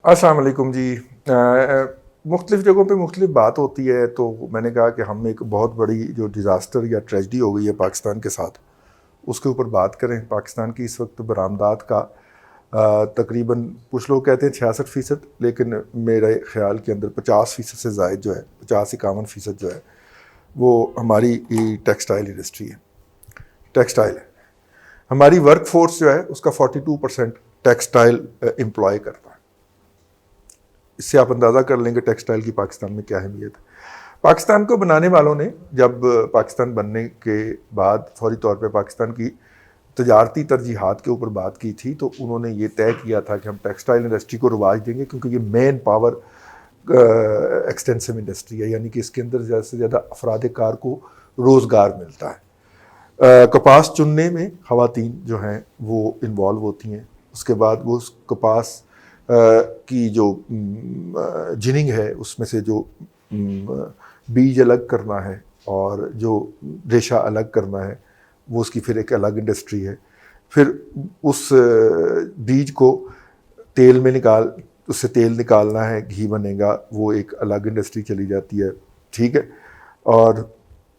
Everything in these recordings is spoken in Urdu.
السلام علیکم جی. مختلف جگہوں پہ مختلف بات ہوتی ہے، تو میں نے کہا کہ ہم ایک بہت بڑی جو ڈیزاسٹر یا ٹریجڈی ہو گئی ہے پاکستان کے ساتھ اس کے اوپر بات کریں. پاکستان کی اس وقت برآمدات کا تقریباً کچھ لوگ کہتے ہیں 66%، لیکن میرے خیال کے اندر 50% سے زائد جو ہے، 50-51% جو ہے وہ ہماری ٹیکسٹائل انڈسٹری ہے. ٹیکسٹائل ہے ہماری ورک فورس جو ہے، اس کا 42% ٹیکسٹائل امپلائی کرتا ہے. اس سے آپ اندازہ کر لیں کہ ٹیکسٹائل کی پاکستان میں کیا اہمیت ہے. پاکستان کو بنانے والوں نے جب پاکستان بننے کے بعد فوری طور پہ پاکستان کی تجارتی ترجیحات کے اوپر بات کی تھی، تو انہوں نے یہ طے کیا تھا کہ ہم ٹیکسٹائل انڈسٹری کو رواج دیں گے، کیونکہ یہ مین پاور ایکسٹینسو انڈسٹری ہے، یعنی کہ اس کے اندر زیادہ سے زیادہ افراد کار کو روزگار ملتا ہے. کپاس چننے میں خواتین جو ہیں وہ انوالو ہوتی ہیں. اس کے بعد وہ اس کپاس کی جو جننگ ہے، اس میں سے جو بیج الگ کرنا ہے اور جو ریشہ الگ کرنا ہے، وہ اس کی پھر ایک الگ انڈسٹری ہے. پھر اس بیج کو تیل میں اس سے تیل نکالنا ہے، گھی بنے گا، وہ ایک الگ انڈسٹری چلی جاتی ہے. ٹھیک ہے. اور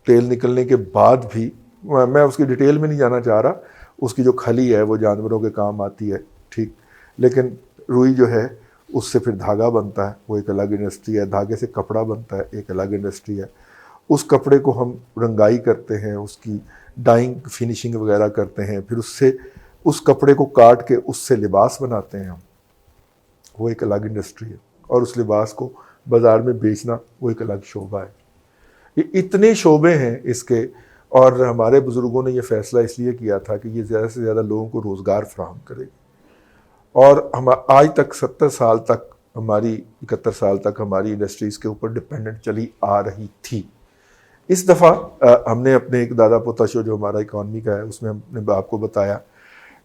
تیل نکلنے کے بعد بھی میں اس کی ڈیٹیل میں نہیں جانا چاہ رہا، اس کی جو کھلی ہے وہ جانوروں کے کام آتی ہے. ٹھیک. لیکن روئی جو ہے اس سے پھر دھاگا بنتا ہے، وہ ایک الگ انڈسٹری ہے. دھاگے سے کپڑا بنتا ہے، ایک الگ انڈسٹری ہے. اس کپڑے کو ہم رنگائی کرتے ہیں، اس کی ڈائنگ فنیشنگ وغیرہ کرتے ہیں، پھر اس کپڑے کو کاٹ کے اس سے لباس بناتے ہیں ہم، وہ ایک الگ انڈسٹری ہے. اور اس لباس کو بازار میں بیچنا وہ ایک الگ شعبہ ہے. یہ اتنے شعبے ہیں اس کے، اور ہمارے بزرگوں نے یہ فیصلہ اس لیے کیا تھا کہ یہ زیادہ سے زیادہ لوگوں کو روزگار فراہم کرے گی. اور ہم آج تک 70 سال تک ہماری 71 سال تک ہماری انڈسٹریز کے اوپر ڈپینڈنٹ چلی آ رہی تھی. اس دفعہ ہم نے اپنے ایک دادا پوتا شو جو ہمارا اکانومی کا ہے، اس میں ہم نے آپ کو بتایا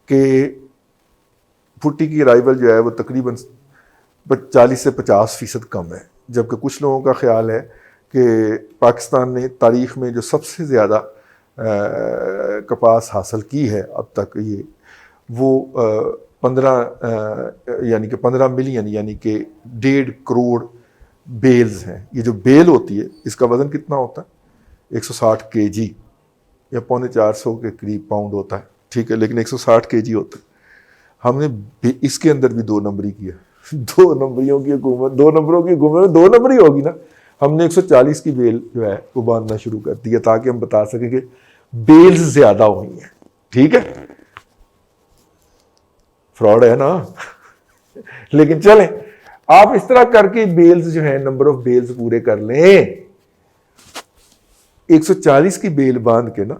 کہ بھٹی کی رائیول جو ہے وہ تقریباً 40 سے 50% کم ہے. جبکہ کچھ لوگوں کا خیال ہے کہ پاکستان نے تاریخ میں جو سب سے زیادہ کپاس حاصل کی ہے اب تک، وہ 15 ملین یعنی کہ 1.5 کروڑ بیلز ہیں. یہ جو بیل ہوتی ہے اس کا وزن کتنا ہوتا ہے؟ 160 kg یا 450 کے قریب پاؤنڈ ہوتا ہے. ٹھیک ہے. لیکن 160 kg ہوتا ہے. ہم نے اس کے اندر بھی 2 نمبری کیا. 2 نمبریوں کی حکومت، 2 نمبروں کی حکومت میں 2 نمبری ہوگی نا. ہم نے 140 کی بیل جو ہے وہ باندھنا شروع کر دیا تاکہ ہم بتا سکیں کہ بیلز زیادہ ہوئی ہیں. ٹھیک ہے. فراڈ ہے نا. لیکن چلیں، آپ اس طرح کر کے بیلز جو ہیں، نمبر آف بیلز پورے کر لیں. 140 کی بیل باندھ کے نا،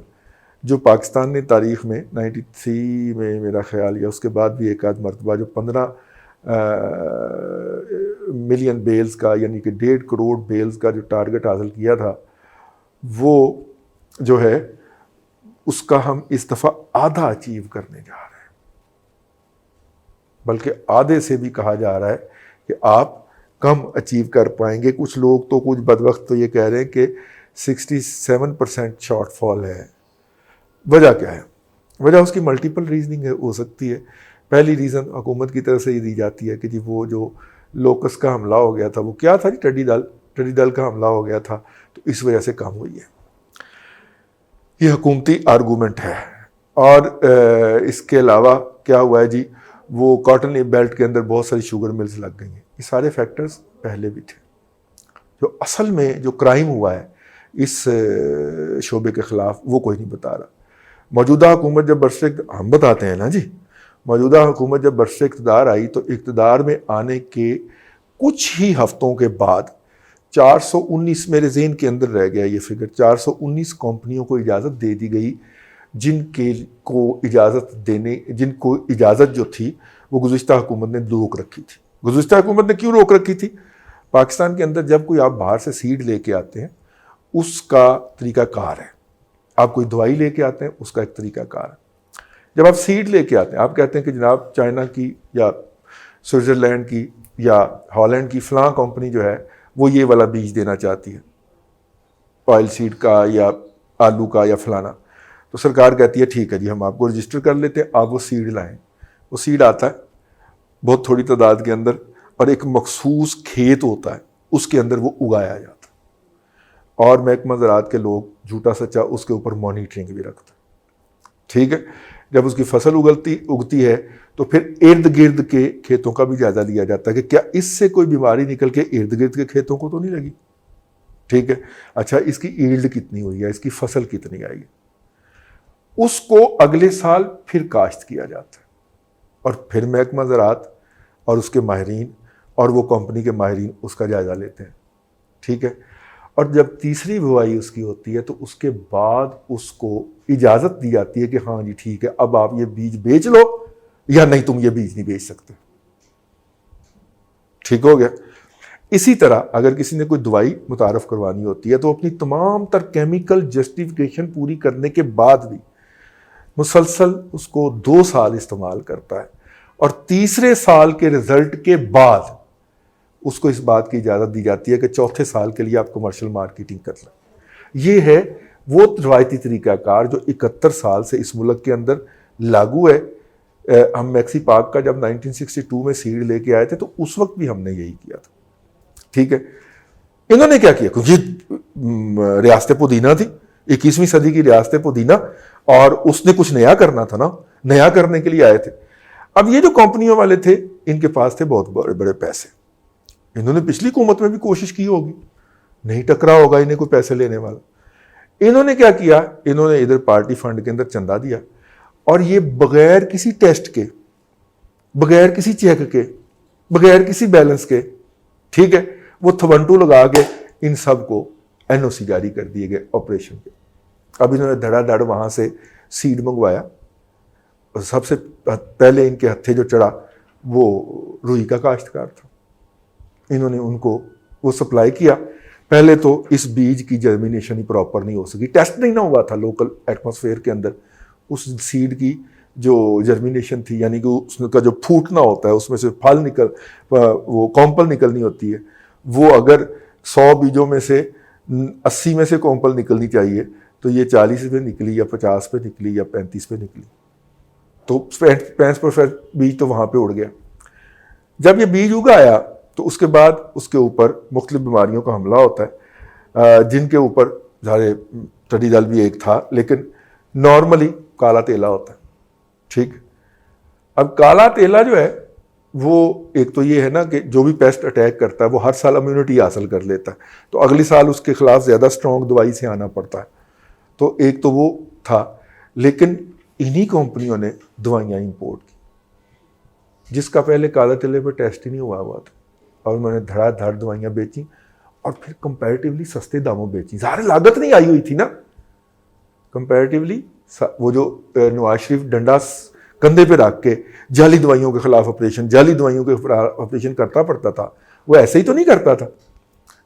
جو پاکستان نے تاریخ میں 93 میں میرا خیال، یا اس کے بعد بھی ایک آدھ مرتبہ جو 15 ملین بیلز کا یعنی کہ 1.5 کروڑ بیلز کا جو ٹارگٹ حاصل کیا تھا، وہ جو ہے اس کا ہم اس دفعہ آدھا اچیو کرنے جا رہے ہیں. بلکہ آدھے سے بھی کہا جا رہا ہے کہ آپ کم اچیو کر پائیں گے. کچھ لوگ تو کچھ بدبخت تو یہ کہہ رہے ہیں کہ 67% شارٹ فال ہے. وجہ کیا ہے؟ وجہ اس کی ملٹیپل ریزننگ ہو سکتی ہے. پہلی ریزن حکومت کی طرف سے یہ دی جاتی ہے کہ جی وہ جو لوکس کا حملہ ہو گیا تھا، وہ کیا تھا جی؟ ٹڈی دل کا حملہ ہو گیا تھا، تو اس وجہ سے کم ہوئی ہے. یہ حکومتی آرگومنٹ ہے. اور اس کے علاوہ کیا ہوا ہے جی؟ وہ کاٹن بیلٹ کے اندر بہت ساری شوگر ملز لگ گئی ہیں. یہ سارے فیکٹرز پہلے بھی تھے. جو اصل میں جو کرائم ہوا ہے اس شعبے کے خلاف، وہ کوئی نہیں بتا رہا. موجودہ حکومت جب ہم بتاتے ہیں نا جی، موجودہ حکومت جب برسر اقتدار آئی تو اقتدار میں آنے کے کچھ ہی ہفتوں کے بعد 419 میرے ذہن کے اندر رہ گیا یہ فگر، 419 کمپنیوں کو اجازت دے دی گئی، جن کو اجازت جو تھی وہ گزشتہ حکومت نے روک رکھی تھی. گزشتہ حکومت نے کیوں روک رکھی تھی؟ پاکستان کے اندر جب کوئی آپ باہر سے سیڈ لے کے آتے ہیں، اس کا طریقہ کار ہے. آپ کوئی دوائی لے کے آتے ہیں، اس کا ایک طریقہ کار ہے. جب آپ سیڈ لے کے آتے ہیں، آپ کہتے ہیں کہ جناب چائنا کی یا سوئٹزرلینڈ کی یا ہالینڈ کی فلاں کمپنی جو ہے وہ یہ والا بیج دینا چاہتی ہے، آئل سیڈ کا یا آلو کا یا فلانا. تو سرکار کہتی ہے ٹھیک ہے جی، ہم آپ کو رجسٹر کر لیتے ہیں، آپ وہ سیڈ لائیں. وہ سیڈ آتا ہے بہت تھوڑی تعداد کے اندر، اور ایک مخصوص کھیت ہوتا ہے, اس کے اندر وہ اگایا جاتا ہے, اور محکمہ زراعت کے لوگ جھوٹا سچا اس کے اوپر مانیٹرنگ بھی رکھتے ہیں. ٹھیک ہے, جب اس کی فصل اگتی ہے تو پھر ارد گرد کے کھیتوں کا بھی جائزہ لیا جاتا ہے کہ کیا اس سے کوئی بیماری نکل کے ارد گرد کے کھیتوں کو تو نہیں لگی. ٹھیک ہے, اچھا اس کی ایلڈ کتنی ہوئی ہے, اس کی فصل کتنی آئی ہے, اس کو اگلے سال پھر کاشت کیا جاتا ہے, اور پھر محکمہ زراعت اور اس کے ماہرین اور وہ کمپنی کے ماہرین اس کا جائزہ لیتے ہیں. ٹھیک ہے, اور جب تیسری بوائی اس کی ہوتی ہے تو اس کے بعد اس کو اجازت دی جاتی ہے کہ ہاں جی ٹھیک ہے, اب آپ یہ بیج بیچ لو یا نہیں تم یہ بیج نہیں بیچ سکتے. ٹھیک ہو گیا. اسی طرح اگر کسی نے کوئی دوائی متعارف کروانی ہوتی ہے تو اپنی تمام تر کیمیکل جسٹیفیکیشن پوری کرنے کے بعد بھی مسلسل اس کو 2 سال استعمال کرتا ہے, اور تیسرے سال کے رزلٹ کے بعد اس کو اس بات کی اجازت دی جاتی ہے کہ چوتھے سال کے لیے آپ کمرشل مارکیٹنگ کر لیں. یہ ہے وہ روایتی طریقہ کار جو 71 سال سے اس ملک کے اندر لاگو ہے. ہم میکسی پاک کا جب 1962 میں سیڈ لے کے آئے تھے تو اس وقت بھی ہم نے یہی کیا تھا. ٹھیک ہے, انہوں نے کیا کیا, یہ ریاست پودینہ تھی, 21ویں صدی کی ریاست پودینہ, اور اس نے کچھ نیا کرنا تھا نا, نیا کرنے کے لیے آئے تھے. اب یہ جو کمپنیوں والے تھے ان کے پاس تھے بہت بڑے بڑے پیسے, انہوں نے پچھلی حکومت میں بھی کوشش کی ہوگی, نہیں ٹکرا ہوگا انہیں کوئی پیسے لینے والا. انہوں نے کیا کیا, انہوں نے ادھر پارٹی فنڈ کے اندر چندہ دیا, اور یہ بغیر کسی ٹیسٹ کے, بغیر کسی چیک کے, بغیر کسی بیلنس کے, ٹھیک ہے, وہ تھونٹو لگا کے ان سب کو این او سی جاری کر دیے گئے آپریشن کے. اب انہوں نے دھڑا دھڑ وہاں سے سیڈ منگوایا, اور سب سے پہلے ان کے ہتھے جو چڑھا وہ روئی کا کاشتکار تھا. انہوں نے ان کو وہ سپلائی کیا. پہلے تو اس بیج کی جرمینیشن ہی پراپر نہیں ہو سکی, ٹیسٹ نہیں نہ ہوا تھا لوکل ایٹماسفیئر کے اندر اس سیڈ کی جو جرمینیشن تھی, یعنی کہ اس کا جو پھوٹنا ہوتا ہے اس میں سے پھل وہ کومپل نکلنی ہوتی ہے, وہ اگر 100 بیجوں میں سے 80 میں سے کومپل نکلنی چاہیے تو یہ 40 پہ نکلی یا 50 پہ نکلی یا 35 پہ نکلی, تو 65% بیج تو وہاں پہ اڑ گیا. جب یہ بیج اگایا تو اس کے بعد اس کے اوپر مختلف بیماریوں کا حملہ ہوتا ہے, جن کے اوپر سارے ٹڈی دل بھی ایک تھا, لیکن نارملی کالا تیلا ہوتا ہے. ٹھیک, اب کالا تیلا جو ہے وہ ایک تو یہ ہے نا کہ جو بھی پیسٹ اٹیک کرتا ہے وہ ہر سال امیونٹی حاصل کر لیتا ہے, تو اگلی سال اس کے خلاف زیادہ اسٹرانگ دوائی سے آنا پڑتا ہے. تو ایک تو وہ تھا, لیکن انہی کمپنیوں نے دوائیاں امپورٹ کی جس کا پہلے کالے تیلے پہ ٹیسٹ ہی نہیں ہوا تھا, اور انہوں نے دھڑا دھڑ دوائیاں بیچیں اور پھر کمپیریٹیولی سستے داموں بیچیں. ظاہر لاگت نہیں آئی ہوئی تھی نا, کمپیریٹیولی وہ جو نواز شریف ڈنڈا کندھے پہ رکھ کے جعلی دوائیوں کے خلاف آپریشن, جعلی دوائیوں کے آپریشن کرتا پڑتا تھا, وہ ایسے ہی تو نہیں کرتا تھا.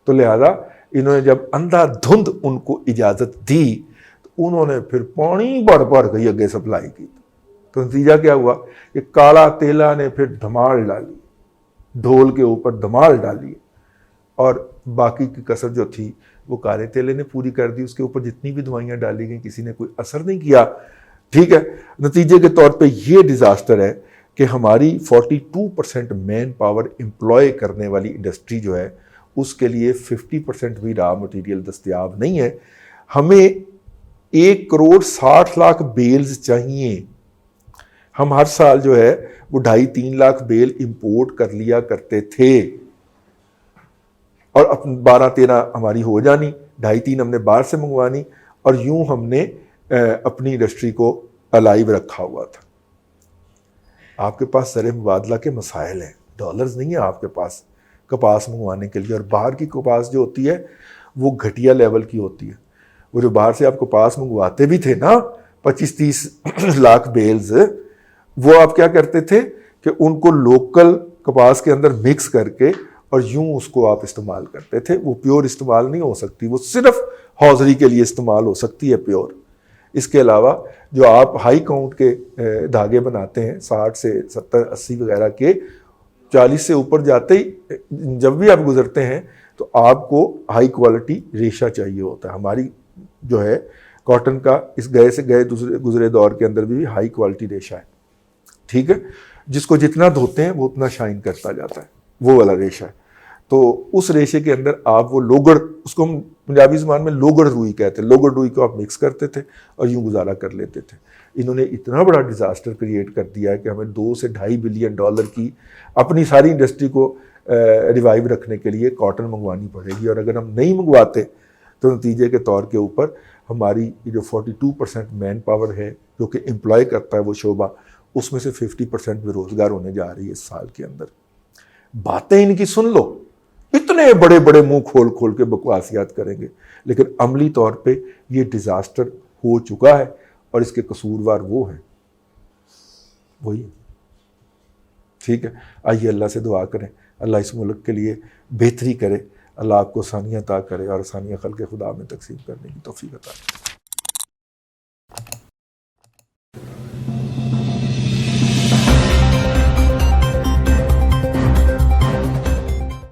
تو لہذا انہوں نے جب اندھا دھند ان کو اجازت دی تو انہوں نے پھر پانی بڑھ گئی اگے سپلائی کی. تو نتیجہ کیا ہوا کہ کالا تیلا نے پھر دھمال ڈالی, ڈھول کے اوپر دھمال ڈالی, اور باقی کی کسر جو تھی وہ کالے تیلے نے پوری کر دی. اس کے اوپر جتنی بھی دوائیاں ڈالی گئیں کسی نے کوئی اثر نہیں کیا. ٹھیک ہے, نتیجے کے طور پہ یہ ڈیزاسٹر ہے کہ ہماری 42% مین پاور امپلوائے کرنے والی انڈسٹری جو ہے اس کے لیے 50% بھی را مٹیریل دستیاب نہیں ہے. ہمیں 1.60 کروڑ بیلز چاہیے. ہم ہر سال جو ہے وہ 2.5-3 لاکھ بیل امپورٹ کر لیا کرتے تھے, اور 12-13 ہماری ہو جانی, 2.5-3 ہم نے باہر سے منگوانی, اور یوں ہم نے اپنی انڈسٹری کو الائیو رکھا ہوا تھا. آپ کے پاس زر مبادلہ کے مسائل ہیں, ڈالرز نہیں ہیں آپ کے پاس کپاس منگوانے کے لیے, اور باہر کی کپاس جو ہوتی ہے وہ گھٹیا لیول کی ہوتی ہے. وہ جو باہر سے آپ کپاس منگواتے بھی تھے نا 25-30 لاکھ بیلز, وہ آپ کیا کرتے تھے کہ ان کو لوکل کپاس کے اندر مکس کر کے اور یوں اس کو آپ استعمال کرتے تھے. وہ پیور استعمال نہیں ہو سکتی, وہ صرف حوضری کے لیے استعمال ہو سکتی ہے پیور. اس کے علاوہ جو آپ ہائی کاؤنٹ کے دھاگے بناتے ہیں 60 سے 70 80 وغیرہ کے, 40 سے اوپر جاتے ہی جب بھی آپ گزرتے ہیں تو آپ کو ہائی کوالٹی ریشہ چاہیے ہوتا ہے. ہماری جو ہے کاٹن کا اس گئے سے گئے گزرے دور کے اندر بھی ہائی کوالٹی ریشہ ہے. ٹھیک ہے, جس کو جتنا دھوتے ہیں وہ اتنا شائن کرتا جاتا ہے. وہ والا ریشہ ہے. تو اس ریشے کے اندر آپ وہ لوگڑ، اس کو ہم پنجابی زبان میں لوگڑ روئی کہتے ہیں، لوگڑ روئی کو آپ مکس کرتے تھے اور یوں گزارا کر لیتے تھے. انہوں نے اتنا بڑا ڈیزاسٹر کریٹ کر دیا ہے کہ ہمیں $2 سے $2.5 بلین کی اپنی ساری انڈسٹری کو ریوائیو رکھنے کے لیے کاٹن منگوانی پڑے گی. اور اگر ہم نہیں منگواتے تو نتیجے کے طور کے اوپر ہماری جو 42% مین پاور ہے جو کہ امپلائی کرتا ہے وہ شعبہ، اس میں سے 50% بے روزگار ہونے جا رہی ہے اس سال کے اندر. باتیں ان کی سن لو، اتنے بڑے بڑے منہ کھول کھول کے بکواسیات کریں گے، لیکن عملی طور پہ یہ ڈیزاسٹر ہو چکا ہے اور اس کے قصوروار وہ ہیں، وہی. ٹھیک ہے، آئیے اللہ سے دعا کریں، اللہ اس ملک کے لیے بہتری کرے، اللہ آپ کو آسانیاں عطا کرے اور آسانیاں خلق خدا میں تقسیم کرنے کی توفیق عطا کرے.